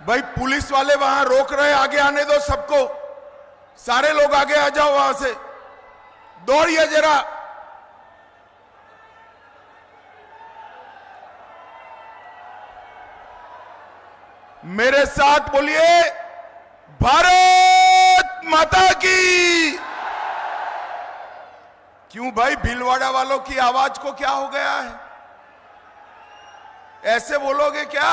भाई पुलिस वाले वहां रोक रहे, आगे आने दो सबको, सारे लोग आगे आ जाओ, वहां से दौड़िए जरा। मेरे साथ बोलिए, भारत माता की। क्यों भाई, भीलवाड़ा वालों की आवाज को क्या हो गया है? ऐसे बोलोगे क्या?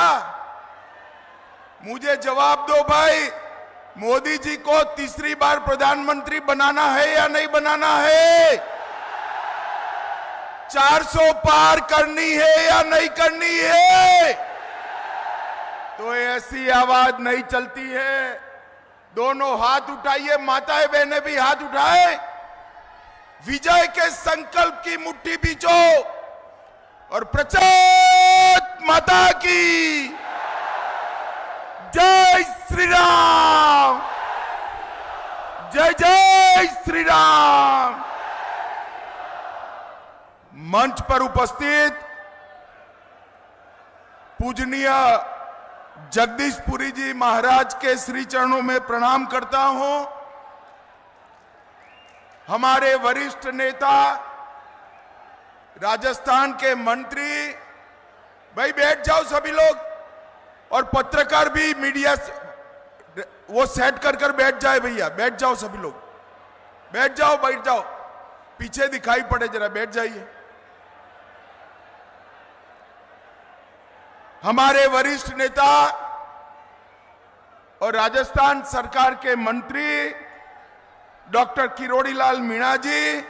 मुझे जवाब दो भाई, मोदी जी को तीसरी बार प्रधानमंत्री बनाना है या नहीं बनाना है? 400 पार करनी है या नहीं करनी है? तो ऐसी आवाज नहीं चलती है। दोनों हाथ उठाइए, माताएं बहनें भी हाथ उठाए, विजय के संकल्प की मुट्ठी बीचो और प्रचंड माता की जय श्री राम, जय जय श्री राम। मंच पर उपस्थित पूजनीय जगदीशपुरी जी महाराज के श्री चरणों में प्रणाम करता हूं। हमारे वरिष्ठ नेता, राजस्थान के मंत्री, भाई बैठ जाओ सभी लोग, और पत्रकार भी मीडिया से वो सेट कर बैठ जाए भैया, बैठ जाओ सभी लोग, बैठ जाओ, बैठ जाओ, पीछे दिखाई पड़े जरा, बैठ जाइए। हमारे वरिष्ठ नेता और राजस्थान सरकार के मंत्री डॉक्टर किरोड़ीलाल मीणा जी,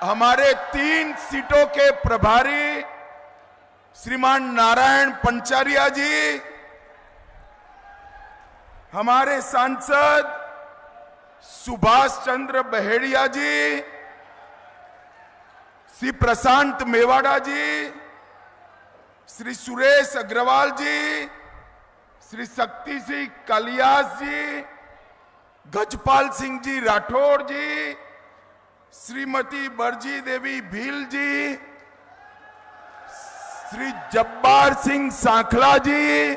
हमारे 3 सीटों के प्रभारी श्रीमान नारायण पंचारिया जी, हमारे सांसद सुभाष चंद्र बहेड़िया जी, श्री प्रशांत मेवाड़ा जी, श्री सुरेश अग्रवाल जी, श्री शक्ति सिंह कालियास जी, गजपाल सिंह जी राठौड़ जी, श्रीमती बरजी देवी भील जी, श्री जब्बार सिंह सांखला जी,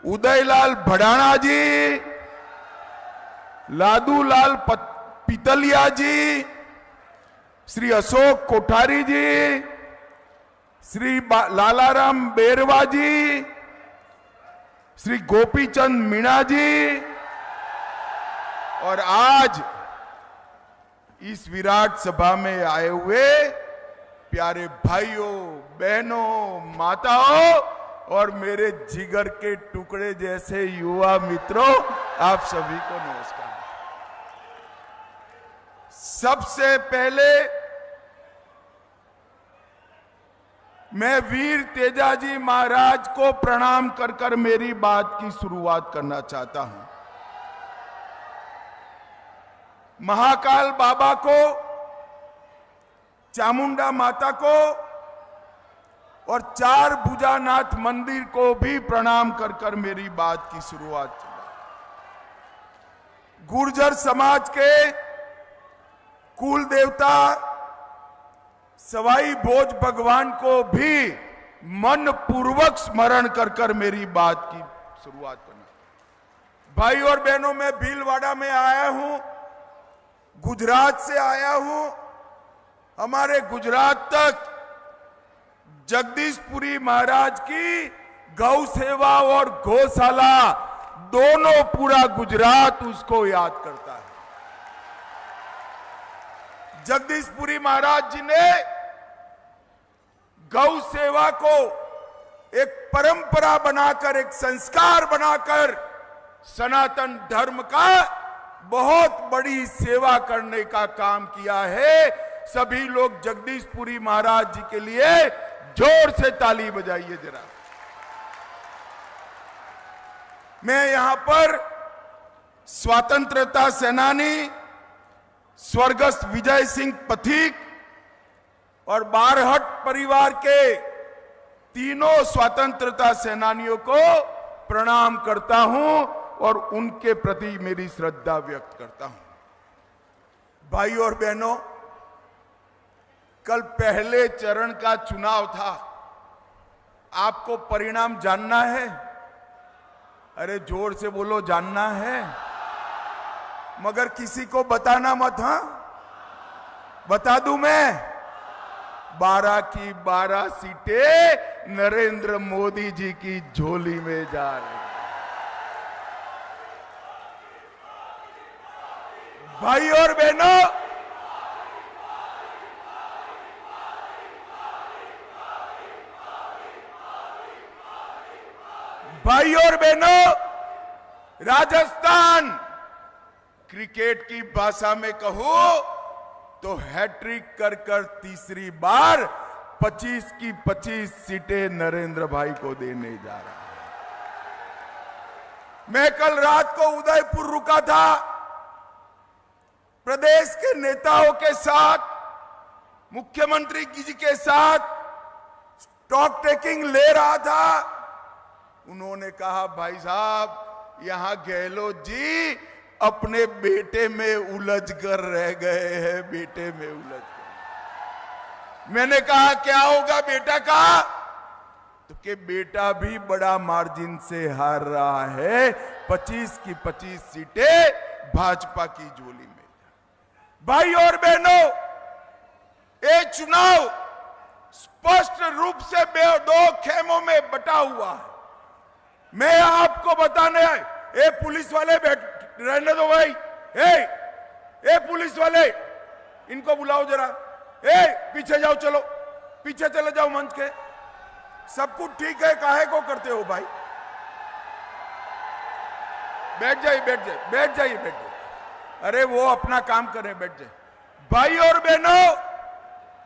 उदयलाल भड़ाना जी, लादूलाल पितलिया जी, श्री अशोक कोठारी जी, श्री लालाराम बेरवा जी, श्री गोपीचंद मीणा जी, और आज इस विराट सभा में आए हुए प्यारे भाइयों, बहनों, माताओं और मेरे जिगर के टुकड़े जैसे युवा मित्रों, आप सभी को नमस्कार। सबसे पहले मैं वीर तेजाजी महाराज को प्रणाम कर मेरी बात की शुरुआत करना चाहता हूं। महाकाल बाबा को, चामुंडा माता को और 4 भुजानाथ मंदिर को भी प्रणाम कर मेरी बात की शुरुआत की। गुर्जर समाज के कुल देवता सवाई भोज भगवान को भी मन पूर्वक स्मरण कर मेरी बात की शुरुआत करना। भाई और बहनों, मैं भीलवाड़ा में आया हूं, गुजरात से आया हूं। हमारे गुजरात तक जगदीशपुरी महाराज की गौ सेवा और गौशाला दोनों, पूरा गुजरात उसको याद करता है। जगदीशपुरी महाराज जी ने गौ सेवा को एक परंपरा बनाकर, एक संस्कार बनाकर सनातन धर्म का बहुत बड़ी सेवा करने का काम किया है। सभी लोग जगदीशपुरी महाराज जी के लिए जोर से ताली बजाइए जरा। मैं यहां पर स्वतंत्रता सेनानी स्वर्गस्थ विजय सिंह पथिक और बारहट परिवार के तीनों स्वतंत्रता सेनानियों को प्रणाम करता हूं और उनके प्रति मेरी श्रद्धा व्यक्त करता हूं। भाई और बहनों, कल पहले चरण का चुनाव था। आपको परिणाम जानना है? अरे जोर से बोलो, जानना है? मगर किसी को बताना मत। हाँ, बता दूं मैं, 12 की 12 सीटें नरेंद्र मोदी जी की झोली में जा रही है। भाई और बहनों, भाई और बहनों, राजस्थान क्रिकेट की भाषा में कहूं तो हैट्रिक कर कर तीसरी बार 25 की 25 सीटें नरेंद्र भाई को देने जा रहा है। मैं कल रात को उदयपुर रुका था, प्रदेश के नेताओं के साथ, मुख्यमंत्री जी के साथ स्टॉक टेकिंग ले रहा था। उन्होंने कहा, भाई साहब, यहां गहलोत जी अपने बेटे में उलझ कर रह गए हैं, बेटे में उलझ कर। मैंने कहा, क्या होगा बेटा का? तो कि बेटा भी बड़ा मार्जिन से हार रहा है, 25 की 25 सीटें भाजपा की झोली में। भाई और बहनों, ये चुनाव स्पष्ट रूप से दो खेमों में बटा हुआ है। मैं आपको बताने, ए पुलिस वाले रहने दो भाई, ए पुलिस वाले, इनको बुलाओ जरा, पीछे जाओ, चलो पीछे चले जाओ मंच के। सब कुछ ठीक है, काहे को करते हो भाई? बैठ जाइए, बैठ जाइए, बैठ जाइए, बैठ जाइए। अरे वो अपना काम करें, बैठ जाए। भाई और बहनों,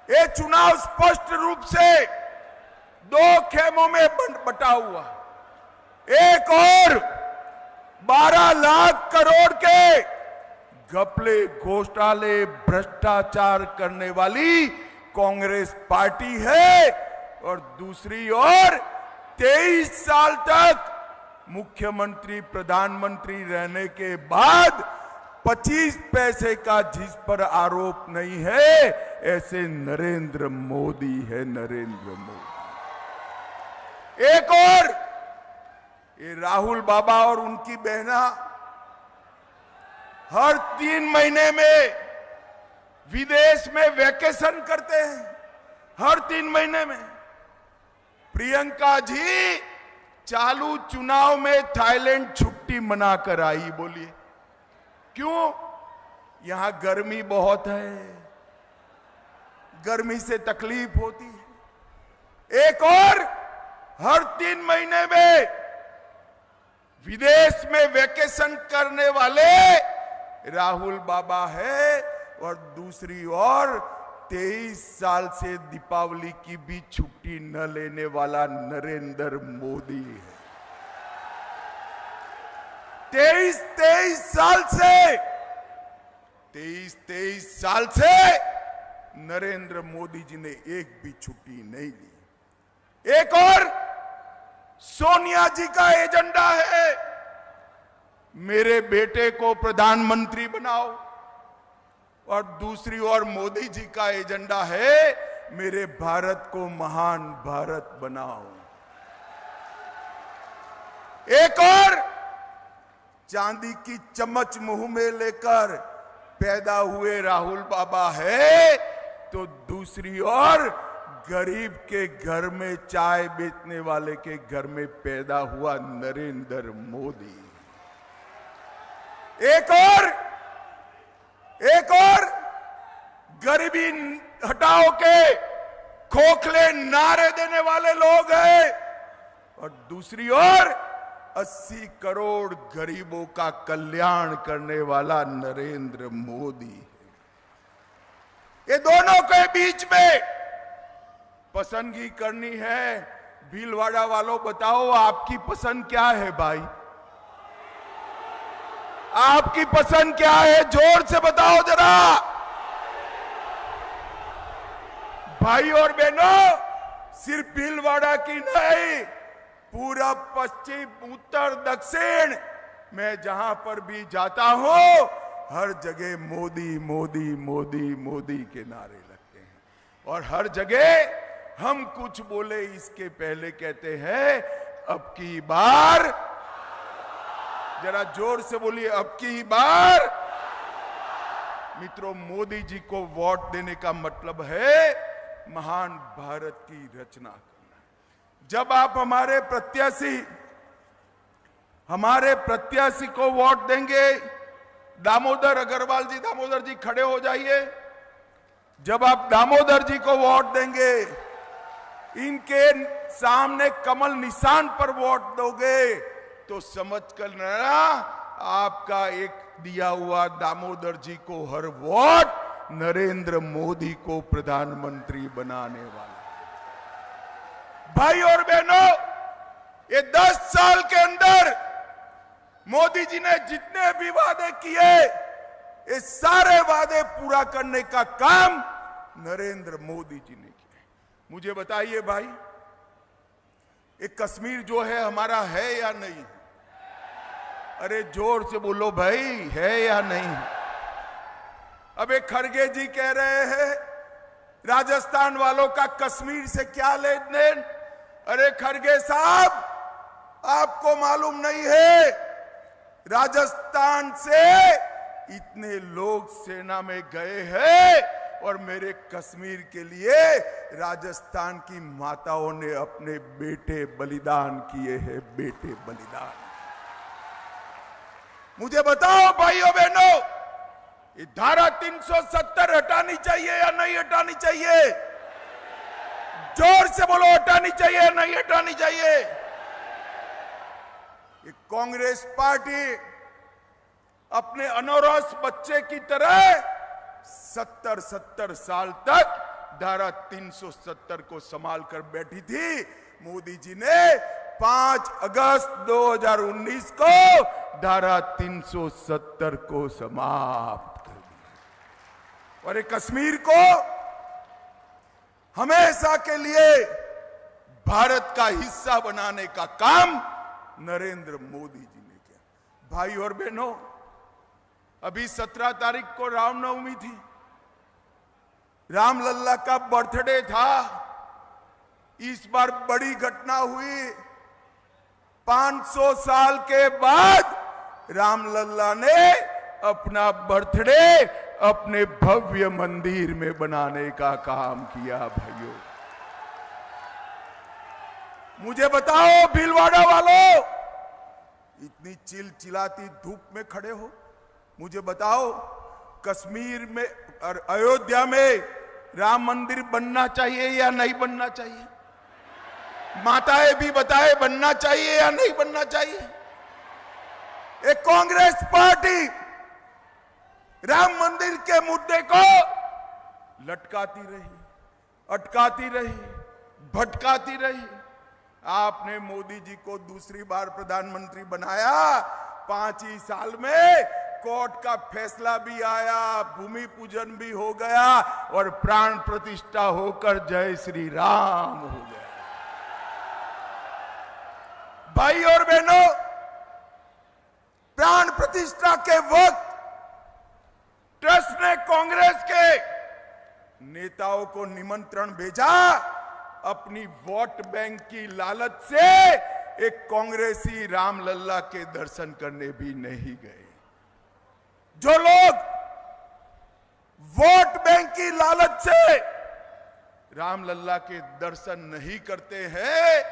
ये चुनाव स्पष्ट रूप से दो खेमों में बटा हुआ है। एक और 12 लाख करोड़ के घपले, घोटाले, भ्रष्टाचार करने वाली कांग्रेस पार्टी है, और दूसरी ओर 23 साल तक मुख्यमंत्री प्रधानमंत्री रहने के बाद 25 पैसे का जिस पर आरोप नहीं है, ऐसे नरेंद्र मोदी है, नरेंद्र मोदी। एक और ये राहुल बाबा और उनकी बहना हर 3 महीने में विदेश में वैकेशन करते हैं, हर 3 महीने में। प्रियंका जी चालू चुनाव में थाईलैंड छुट्टी मनाकर आई। बोलिए क्यों? यहां गर्मी बहुत है, गर्मी से तकलीफ होती है। एक और हर 3 महीने में विदेश में वैकेशन करने वाले राहुल बाबा है, और दूसरी ओर 23 साल से दीपावली की भी छुट्टी न लेने वाला नरेंद्र मोदी है। 23 साल से नरेंद्र मोदी जी ने एक भी छुट्टी नहीं ली। एक और सोनिया जी का एजेंडा है, मेरे बेटे को प्रधानमंत्री बनाओ, और दूसरी ओर मोदी जी का एजेंडा है, मेरे भारत को महान भारत बनाओ। एक और चांदी की चम्मच मुंह में लेकर पैदा हुए राहुल बाबा है, तो दूसरी ओर गरीब के घर में चाय बेचने वाले के घर में पैदा हुआ नरेंद्र मोदी। एक और गरीबी हटाओ के खोखले नारे देने वाले लोग हैं, और दूसरी ओर 80 करोड़ गरीबों का कल्याण करने वाला नरेंद्र मोदी है। ये दोनों के बीच में पसंदगी करनी है। भीलवाड़ा वालों, बताओ आपकी पसंद क्या है भाई? आपकी पसंद क्या है? जोर से बताओ जरा। भाई और बहनों, सिर्फ भीलवाड़ा की नहीं, पूरा पश्चिम उत्तर दक्षिण मैं जहां पर भी जाता हूं, हर जगह मोदी मोदी मोदी मोदी के नारे लगते हैं, और हर जगह हम कुछ बोले इसके पहले कहते हैं अब की बार, जरा जोर से बोलिए, अब की बार। मित्रों, मोदी जी को वोट देने का मतलब है महान भारत की रचना करना। जब आप हमारे प्रत्याशी को वोट देंगे, दामोदर अग्रवाल जी, दामोदर जी खड़े हो जाइए। जब आप दामोदर जी को वोट देंगे, इनके सामने कमल निशान पर वोट दोगे, तो समझ कर लेना आपका एक दिया हुआ दामोदर जी को हर वोट नरेंद्र मोदी को प्रधानमंत्री बनाने वाला है। भाई और बहनों, ये 10 साल के अंदर मोदी जी ने जितने भी वादे किए, ये सारे वादे पूरा करने का काम नरेंद्र मोदी जी ने किया। मुझे बताइए भाई, ये कश्मीर जो है हमारा है या नहीं? अरे जोर से बोलो भाई, है या नहीं? अब एक खड़गे जी कह रहे हैं राजस्थान वालों का कश्मीर से क्या लेन देन। अरे खड़गे साहब, आपको मालूम नहीं है, राजस्थान से इतने लोग सेना में गए हैं और मेरे कश्मीर के लिए राजस्थान की माताओं ने अपने बेटे बलिदान किए हैं, बेटे बलिदान। मुझे बताओ भाइयों बहनों, ये धारा 370 हटानी चाहिए या नहीं हटानी चाहिए? जोर से बोलो, हटानी चाहिए या नहीं हटानी चाहिए? ये कांग्रेस पार्टी अपने अनौरस बच्चे की तरह 70 साल तक धारा 370 को संभाल कर बैठी थी। मोदी जी ने 5 अगस्त 2019 को धारा 370 को समाप्त कर दिया और ये कश्मीर को हमेशा के लिए भारत का हिस्सा बनाने का काम नरेंद्र मोदी जी ने किया। भाई और बहनों, अभी 17 तारीख को रामनवमी थी, रामलल्ला का बर्थडे था। इस बार बड़ी घटना हुई, 500 साल के बाद रामलल्ला ने अपना बर्थडे अपने भव्य मंदिर में बनाने का काम किया। भाइयों, मुझे बताओ भीलवाड़ा वालों, इतनी चिलचिलाती धूप में खड़े हो, मुझे बताओ कश्मीर में और अयोध्या में राम मंदिर बनना चाहिए या नहीं बनना चाहिए? माताएं भी बताए, बनना चाहिए या नहीं बनना चाहिए? एक कांग्रेस पार्टी राम मंदिर के मुद्दे को लटकाती रही, अटकाती रही, भटकाती रही। आपने मोदी जी को दूसरी बार प्रधानमंत्री बनाया, 5 ही साल में कोर्ट का फैसला भी आया, भूमि पूजन भी हो गया और प्राण प्रतिष्ठा होकर जय श्री राम हो गया। भाई और बहनों, प्राण प्रतिष्ठा के वक्त ट्रस्ट ने कांग्रेस के नेताओं को निमंत्रण भेजा। अपनी वोट बैंक की लालच से एक कांग्रेसी रामलल्ला के दर्शन करने भी नहीं गए। जो लोग वोट बैंक की लालच से रामलल्ला के दर्शन नहीं करते हैं,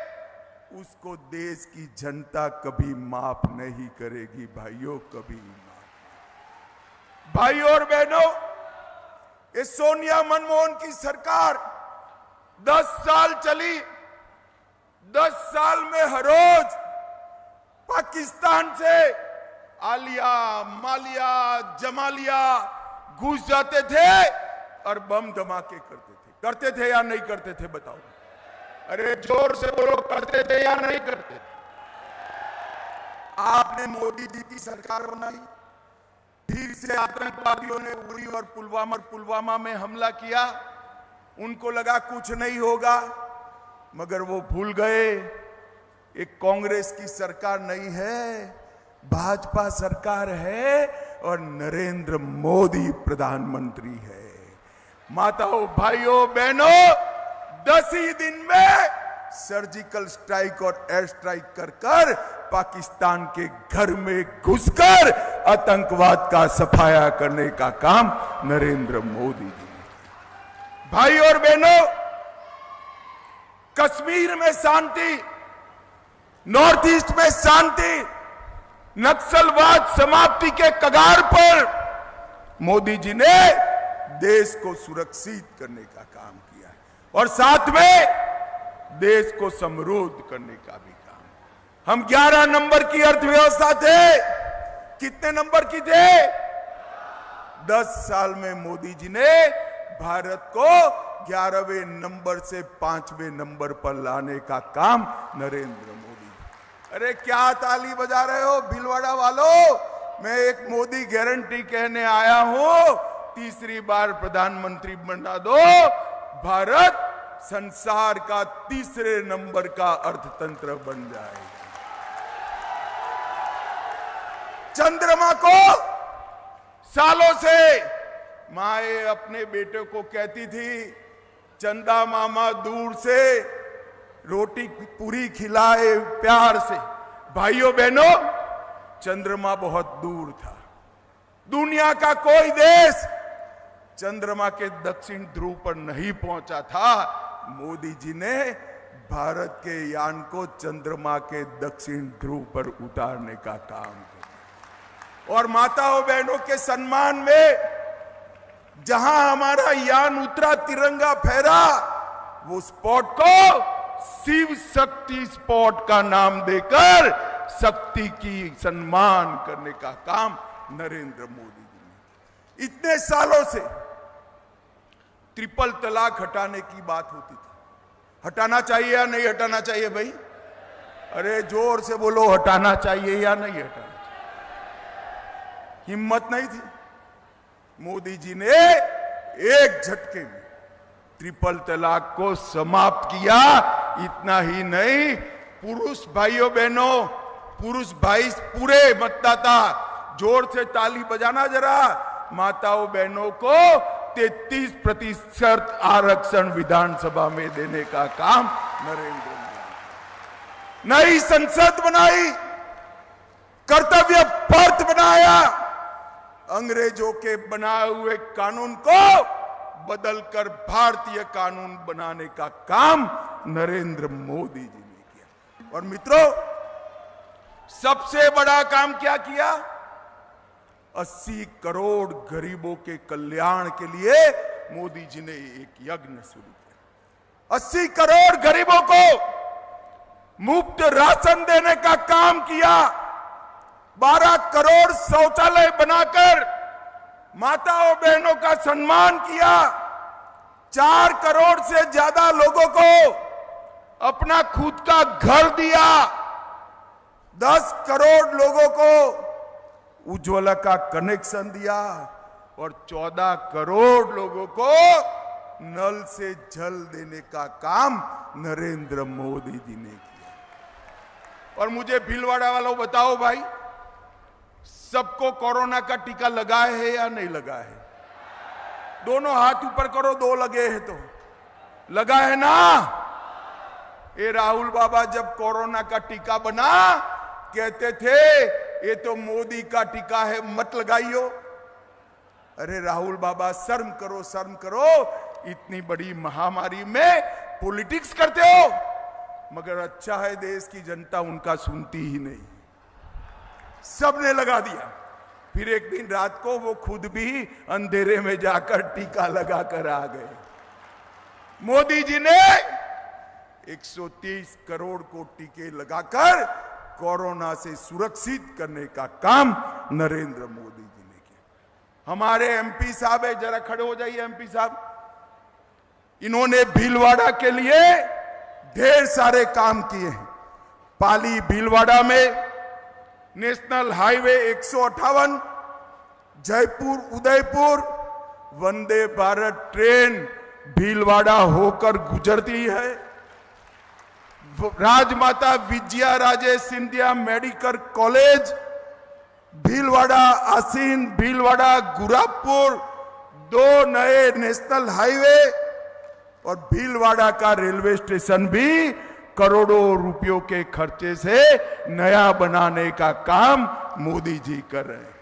उसको देश की जनता कभी माफ नहीं करेगी। भाइयों, कभी माफ। भाइयों और बहनों, ये सोनिया मनमोहन की सरकार 10 साल चली। 10 साल में हर रोज पाकिस्तान से आलिया, मालिया, जमालिया घुस जाते थे और बम धमाके करते थे या नहीं करते थे? बताओ। अरे जोर से बोलो, करते थे या नहीं करते थे? आपने मोदी जी की सरकार बनाई, फिर से आतंकवादियों ने उरी और पुलवामा में हमला किया। उनको लगा कुछ नहीं होगा, मगर वो भूल गए एक कांग्रेस की सरकार नहीं है, भाजपा सरकार है और नरेंद्र मोदी प्रधानमंत्री है। माताओं, भाइयों, बहनों, 10 ही दिन में सर्जिकल स्ट्राइक और एयर स्ट्राइक कर पाकिस्तान के घर में घुसकर आतंकवाद का सफाया करने का काम नरेंद्र मोदी जी ने किया। भाई और बहनों, कश्मीर में शांति, नॉर्थ ईस्ट में शांति, नक्सलवाद समाप्ति के कगार पर मोदी जी ने देश को सुरक्षित करने का काम किया है और साथ में देश को समृद्ध करने का भी काम। हम 11 नंबर की अर्थव्यवस्था थे, कितने नंबर की थे? 10 साल में मोदी जी ने भारत को 11वें नंबर से 5वें नंबर पर लाने का काम नरेंद्र मोदी। अरे क्या ताली बजा रहे हो भीलवाड़ा वालों? मैं एक मोदी गारंटी कहने आया हूं, तीसरी बार प्रधानमंत्री बना दो, भारत संसार का तीसरे नंबर का अर्थतंत्र बन जाएगा। चंद्रमा को सालों से माए अपने बेटे को कहती थी, चंदा मामा दूर से रोटी पूरी खिलाए प्यार से। भाइयों बहनों, चंद्रमा बहुत दूर था। दुनिया का कोई देश चंद्रमा के दक्षिण ध्रुव पर नहीं पहुंचा था। मोदी जी ने भारत के यान को चंद्रमा के दक्षिण ध्रुव पर उतारने का काम किया और माताओं बहनों के सम्मान में जहां हमारा यान उतरा, तिरंगा फहरा, वो स्पॉट को शिव शक्ति स्पॉट का नाम देकर शक्ति की सम्मान करने का काम नरेंद्र मोदी जी ने। इतने सालों से ट्रिपल तलाक हटाने की बात होती थी। हटाना चाहिए या नहीं हटाना चाहिए भाई? अरे जोर से बोलो, हटाना चाहिए या नहीं हटाना चाहिए? हिम्मत नहीं थी। मोदी जी ने एक झटके में ट्रिपल तलाक को समाप्त किया। इतना ही नहीं, पुरुष भाइयों बहनों, पुरुष भाई पूरे मतदाता, जोर से ताली बजाना जरा, माताओं बहनों को 33% आरक्षण विधानसभा में देने का काम नरेंद्र मोदी। नई संसद बनाई, कर्तव्य पर्थ बनाया, अंग्रेजों के बनाए हुए कानून को बदलकर भारतीय कानून बनाने का काम नरेंद्र मोदी जी ने किया। और मित्रों, सबसे बड़ा काम क्या किया? 80 करोड़ गरीबों के कल्याण के लिए मोदी जी ने एक यज्ञ शुरू किया। 80 करोड़ गरीबों को मुफ्त राशन देने का काम किया। 12 करोड़ शौचालय बनाकर माताओं बहनों का सम्मान किया। 4 करोड़ से ज्यादा लोगों को अपना खुद का घर दिया। 10 करोड़ लोगों को उज्ज्वला का कनेक्शन दिया और 14 करोड़ लोगों को नल से जल देने का काम नरेंद्र मोदी जी ने किया। और मुझे भीलवाड़ा वालों बताओ भाई, सबको कोरोना का टीका लगा है या नहीं लगा है? दोनों हाथ ऊपर करो, 2 लगे हैं तो लगा है ना? ये राहुल बाबा जब कोरोना का टीका बना कहते थे ये तो मोदी का टीका है, मत लगाइयो। अरे राहुल बाबा, शर्म करो, शर्म करो, इतनी बड़ी महामारी में पॉलिटिक्स करते हो। मगर अच्छा है देश की जनता उनका सुनती ही नहीं, सबने लगा दिया। फिर एक दिन रात को वो खुद भी अंधेरे में जाकर टीका लगा कर आ गए। मोदी जी ने 130 करोड़ को टीके लगाकर कोरोना से सुरक्षित करने का काम नरेंद्र मोदी जी ने किया। हमारे एमपी साहब है, जरा खड़े हो जाइए एमपी साहब। इन्होंने भीलवाड़ा के लिए ढेर सारे काम किए हैं। पाली भीलवाड़ा में national highway 158, Jaipur Udaipur Vande Bharat train Bhilwara होकर गुजरती है। राजमाता विजया राजे सिंधिया मेडिकल कॉलेज भीलवाड़ा, आसीन भीलवाड़ा, गुरापुर, 2 नए नेशनल हाईवे, और भीलवाड़ा का रेलवे स्टेशन भी करोड़ों रुपयों के खर्चे से नया बनाने का काम मोदी जी कर रहे हैं।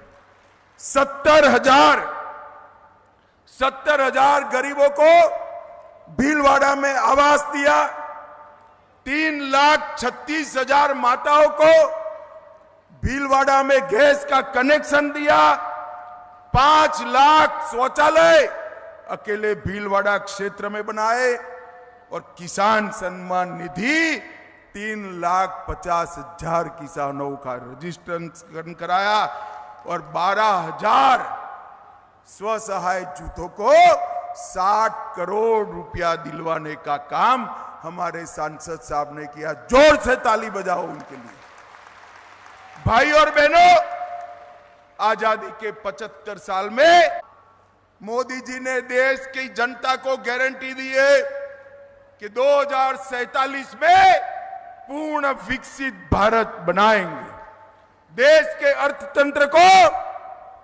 70,000 गरीबों को भीलवाड़ा में आवास दिया, 3,36,000 माताओं को भीलवाड़ा में गैस का कनेक्शन दिया, 5 लाख शौचालय अकेले भीलवाड़ा क्षेत्र में बनाए और किसान सम्मान निधि 3,50,000 किसानों का रजिस्ट्रेशन कराया और 12,000 स्वसहाय जूथों को 60 करोड़ रुपया दिलवाने का काम हमारे सांसद साहब ने किया। जोर से ताली बजाओ उनके लिए। भाई और बहनों, आजादी के 75 साल में मोदी जी ने देश की जनता को गारंटी दी है कि 2047 में पूर्ण विकसित भारत बनाएंगे, देश के अर्थतंत्र को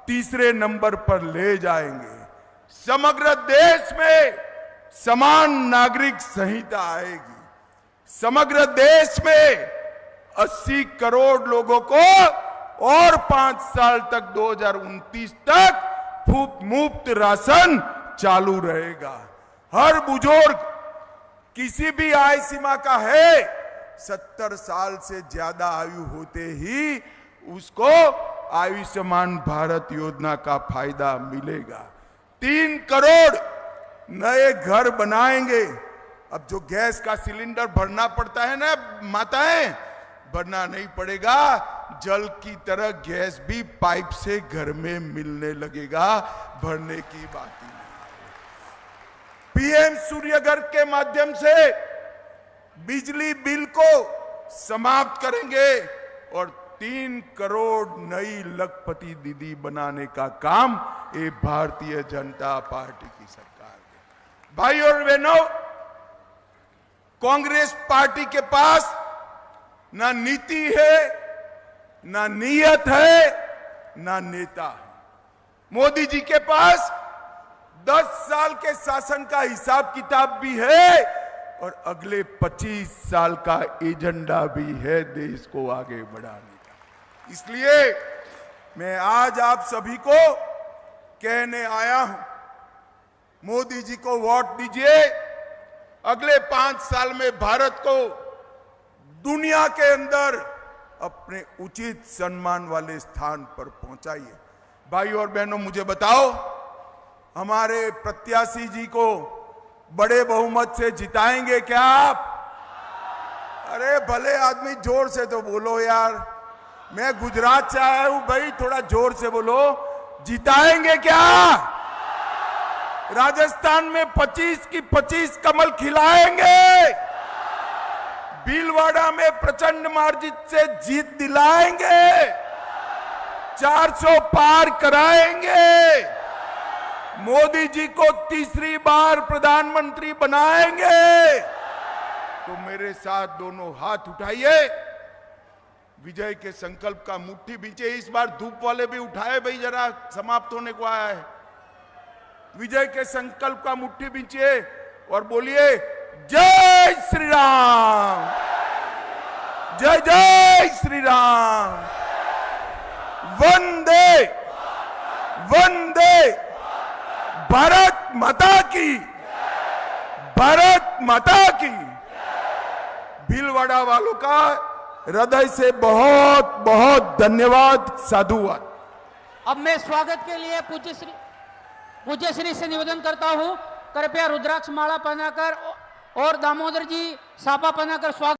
तीसरे नंबर पर ले जाएंगे, समग्र देश में समान नागरिक संहिता आएगी, समग्र देश में 80 करोड़ लोगों को और 5 साल तक 2029 तक मुफ्त राशन चालू रहेगा। हर बुजुर्ग किसी भी आय सीमा का है, 70 साल से ज्यादा आयु होते ही उसको आयुष्मान भारत योजना का फायदा मिलेगा। 3 करोड़ नए घर बनाएंगे। अब जो गैस का सिलेंडर भरना पड़ता है ना माताएं, भरना नहीं पड़ेगा, जल की तरह गैस भी पाइप से घर में मिलने लगेगा, भरने की बात ही नहीं। पीएम सूर्यघर के माध्यम से बिजली बिल को समाप्त करेंगे और 3 करोड़ नई लखपति दीदी बनाने का काम ये भारतीय जनता पार्टी की सरकार है। भाई और बहनों, कांग्रेस पार्टी के पास ना नीति है, ना नीयत है, ना नेता है। मोदी जी के पास 10 साल के शासन का हिसाब किताब भी है और अगले 25 साल का एजेंडा भी है देश को आगे बढ़ाने का। इसलिए मैं आज आप सभी को कहने आया हूं, मोदी जी को वोट दीजिए, अगले 5 साल में भारत को दुनिया के अंदर अपने उचित सम्मान वाले स्थान पर पहुंचाइए। भाई और बहनों, मुझे बताओ, हमारे प्रत्याशी जी को बड़े बहुमत से जिताएंगे क्या आप? अरे भले आदमी जोर से तो बोलो यार, मैं गुजरात से आया हूं भाई, थोड़ा जोर से बोलो। जिताएंगे क्या? राजस्थान में 25 की 25 कमल खिलाएंगे, भीलवाड़ा में प्रचंड मार्जिन से जीत दिलाएंगे, 400 पार कराएंगे, मोदी जी को तीसरी बार प्रधानमंत्री बनाएंगे। तो मेरे साथ दोनों हाथ उठाइए, विजय के संकल्प का मुट्ठी बींचे। इस बार धूप वाले भी उठाए भाई, जरा समाप्त होने को आया है। विजय के संकल्प का मुट्ठी बींचिए और बोलिए जय श्री राम, जय जय श्री राम, वंदे वंदे भारत माता की, भारत माता की। भीलवाड़ा वालों का हृदय से बहुत बहुत धन्यवाद, साधुवाद। अब मैं स्वागत के लिए पूज्य श्री से निवेदन करता हूं, कृपया रुद्राक्ष माला पहनाकर और दामोदर जी साफा पहनाकर स्वागत